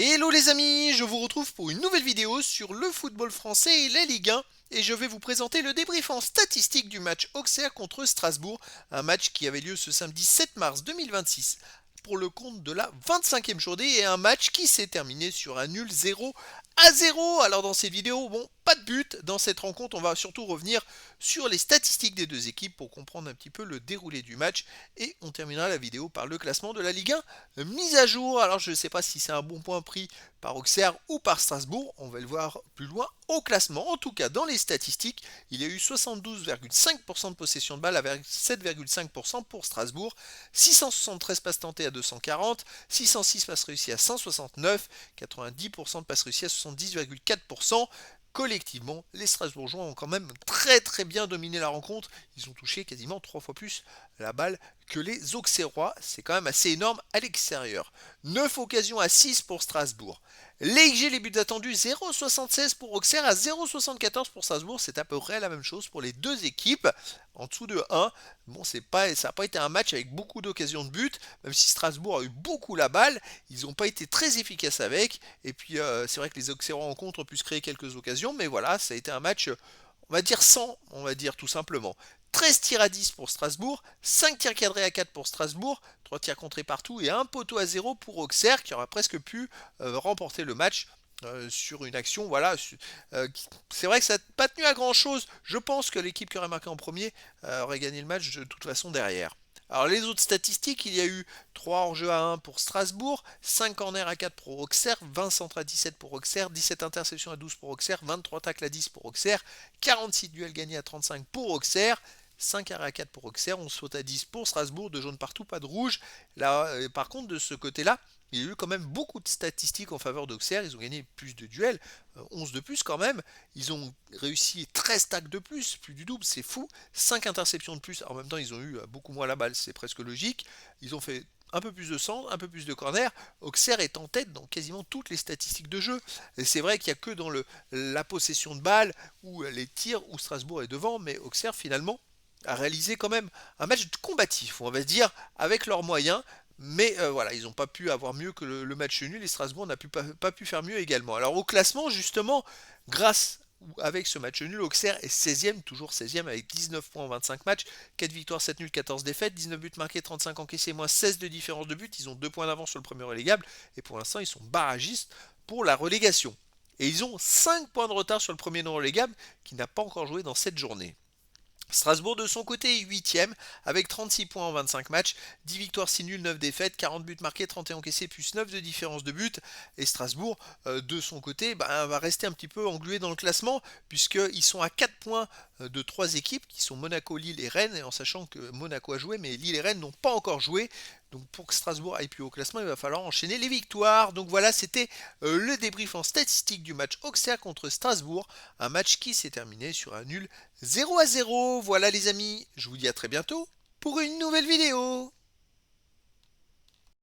Hello les amis, je vous retrouve pour une nouvelle vidéo sur le football français et la Ligue 1 et je vais vous présenter le débrief en statistique du match Auxerre contre Strasbourg, un match qui avait lieu ce samedi 7 mars 2026 pour le compte de la 25e journée et un match qui s'est terminé sur un nul 0-0. Alors dans cette vidéo, bon, pas de but dans cette rencontre, on va surtout revenir sur les statistiques des deux équipes pour comprendre un petit peu le déroulé du match et on terminera la vidéo par le classement de la Ligue 1 mise à jour. Alors je ne sais pas si c'est un bon point pris par Auxerre ou par Strasbourg, on va le voir plus loin au classement. En tout cas, dans les statistiques, il y a eu 72,5% de possession de balle avec 7,5% pour Strasbourg, 673 passes tentées à 240, 606 passes réussies à 169, 90% de passes réussies à 70,4%. Collectivement, les Strasbourgeois ont quand même très bien dominé la rencontre. Ils ont touché quasiment 3 fois plus la balle que les Auxerrois. C'est quand même assez énorme à l'extérieur. 9 occasions à 6 pour Strasbourg. Les XG, les buts attendus, 0,76 pour Auxerre à 0,74 pour Strasbourg. C'est à peu près la même chose pour les deux équipes. En dessous de 1. Bon, ça n'a pas été un match avec beaucoup d'occasions de but. Même si Strasbourg a eu beaucoup la balle, ils n'ont pas été très efficaces avec. Et puis, c'est vrai que les Auxerrois en contre ont pu se créer quelques occasions. Mais voilà, ça a été un match, on va dire 100, on va dire tout simplement. 13 tirs à 10 pour Strasbourg, 5 tirs cadrés à 4 pour Strasbourg, 3 tirs contrés partout et un poteau à 0 pour Auxerre qui aura presque pu remporter le match sur une action. Voilà, c'est vrai que ça n'a pas tenu à grand chose. Je pense que l'équipe qui aurait marqué en premier aurait gagné le match de toute façon derrière. Alors les autres statistiques, il y a eu 3 hors-jeu à 1 pour Strasbourg, 5 corners à 4 pour Auxerre, 20 centres à 17 pour Auxerre, 17 interceptions à 12 pour Auxerre, 23 tacles à 10 pour Auxerre, 46 duels gagnés à 35 pour Auxerre, 5 arrêts à 4 pour Auxerre, 11 fautes à 10 pour Strasbourg, 2 jaunes partout, pas de rouge. Là, par contre, de ce côté-là, il y a eu quand même beaucoup de statistiques en faveur d'Auxerre. Ils ont gagné plus de duels, 11 de plus quand même. Ils ont réussi 13 tacles de plus du double, c'est fou. 5 interceptions de plus. En même temps, ils ont eu beaucoup moins la balle, c'est presque logique. Ils ont fait un peu plus de centres, un peu plus de corners. Auxerre est en tête dans quasiment toutes les statistiques de jeu. Et c'est vrai qu'il n'y a que dans la possession de balle ou les tirs où Strasbourg est devant, mais Auxerre finalement a réalisé quand même un match combatif, on va dire, avec leurs moyens. Mais voilà, ils n'ont pas pu avoir mieux que le match nul et Strasbourg n'a pas pu faire mieux également. Alors au classement, justement, grâce ou avec ce match nul, Auxerre est 16e, toujours 16e avec 19 points en 25 matchs, 4 victoires, 7 nuls, 14 défaites, 19 buts marqués, 35 encaissés, moins 16 de différence de but. Ils ont 2 points d'avance sur le premier relégable et pour l'instant, ils sont barragistes pour la relégation. Et ils ont 5 points de retard sur le premier non relégable qui n'a pas encore joué dans cette journée. Strasbourg de son côté est 8ème avec 36 points en 25 matchs, 10 victoires, 6 nuls, 9 défaites, 40 buts marqués, 31 encaissés plus 9 de différence de but. Et Strasbourg de son côté va rester un petit peu englué dans le classement puisqu'ils sont à 4 points de 3 équipes qui sont Monaco, Lille et Rennes, et en sachant que Monaco a joué mais Lille et Rennes n'ont pas encore joué. Donc pour que Strasbourg aille plus haut au classement, il va falloir enchaîner les victoires. Donc voilà, c'était le débrief en statistique du match Auxerre contre Strasbourg. Un match qui s'est terminé sur un nul 0-0. Voilà les amis, je vous dis à très bientôt pour une nouvelle vidéo.